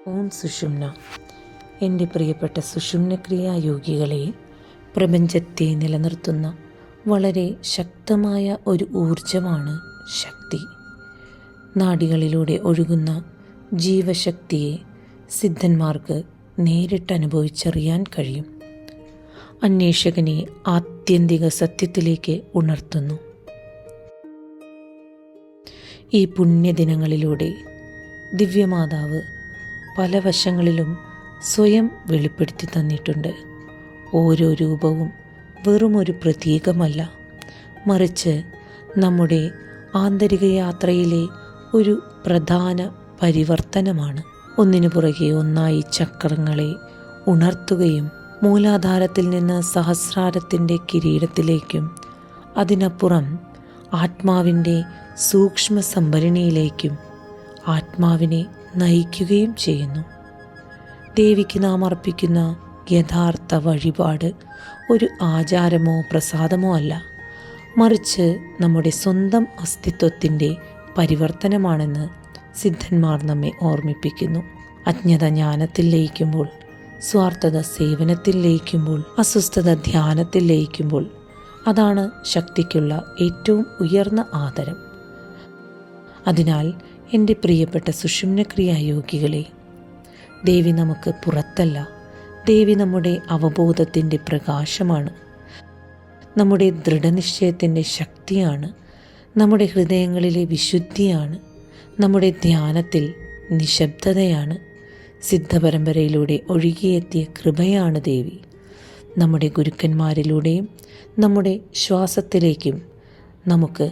ഓം സുഷുമ്ന. എൻ്റെ പ്രിയപ്പെട്ട സുഷുമ്നക്രിയായോഗികളെ, പ്രപഞ്ചത്തെ നിലനിർത്തുന്ന വളരെ ശക്തമായ ഒരു ഊർജമാണ് ശക്തി. നാഡികളിലൂടെ ഒഴുകുന്ന ജീവശക്തിയെ സിദ്ധന്മാർക്ക് നേരിട്ട് അനുഭവിച്ചറിയാൻ കഴിയും. അന്വേഷകനെ ആത്യന്തിക സത്യത്തിലേക്ക് ഉണർത്തുന്നു. ഈ പുണ്യദിനങ്ങളിലൂടെ ദിവ്യമാതാവ് പല വശങ്ങളിലും സ്വയം വെളിപ്പെടുത്തി തന്നിട്ടുണ്ട്. ഓരോ രൂപവും വെറുമൊരു പ്രതീകമല്ല, മറിച്ച് നമ്മുടെ ആന്തരിക യാത്രയിലെ ഒരു പ്രധാന പരിവർത്തനമാണ്. ഒന്നിനു പുറകെ ഒന്നായി ചക്രങ്ങളെ ഉണർത്തുകയും മൂലാധാരത്തിൽ നിന്ന് സഹസ്രാരത്തിൻ്റെ കിരീടത്തിലേക്കും അതിനപ്പുറം ആത്മാവിൻ്റെ സൂക്ഷ്മ സംഭരണിയിലേക്കും ആത്മാവിനെ നയിക്കുകയും ചെയ്യുന്നു. ദേവിക്ക് നാം അർപ്പിക്കുന്ന യഥാർത്ഥ വഴിപാട് ഒരു ആചാരമോ പ്രസാദമോ അല്ല, മറിച്ച് നമ്മുടെ സ്വന്തം അസ്തിത്വത്തിൻ്റെ പരിവർത്തനമാണെന്ന് സിദ്ധന്മാർ നമ്മെ ഓർമ്മിപ്പിക്കുന്നു. അജ്ഞത ജ്ഞാനത്തിൽ ലയിക്കുമ്പോൾ, സ്വാർത്ഥത സേവനത്തിൽ ലയിക്കുമ്പോൾ, അസ്വസ്ഥത ധ്യാനത്തിൽ ലയിക്കുമ്പോൾ, അതാണ് ശക്തിക്കുള്ള ഏറ്റവും ഉയർന്ന ആദരം. അതിനാൽ എൻ്റെ പ്രിയപ്പെട്ട സുഷുമ്നക്രിയായോഗികളെ, ദേവി നമുക്ക് പുറത്തല്ല, ദേവി നമ്മുടെ അവബോധത്തിൻ്റെ പ്രകാശമാണ്, നമ്മുടെ ദൃഢനിശ്ചയത്തിൻ്റെ ശക്തിയാണ്, നമ്മുടെ ഹൃദയങ്ങളിലെ വിശുദ്ധിയാണ്, നമ്മുടെ ധ്യാനത്തിൽ നിശബ്ദതയാണ്, സിദ്ധപരമ്പരയിലൂടെ ഒഴുകിയെത്തിയ കൃപയാണ് ദേവി. നമ്മുടെ ഗുരുക്കന്മാരിലൂടെയും നമ്മുടെ ശ്വാസത്തിലേക്കും നമുക്ക്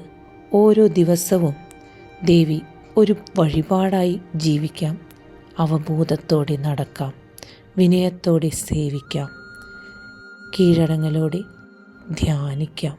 ഓരോ ദിവസവും ദേവി ഒരു വഴിപാടായി ജീവിക്കാം. അവബോധത്തോടെ നടക്കാം, വിനയത്തോടെ സേവിക്കാം, കീഴടങ്ങലോടെ ധ്യാനിക്കാം.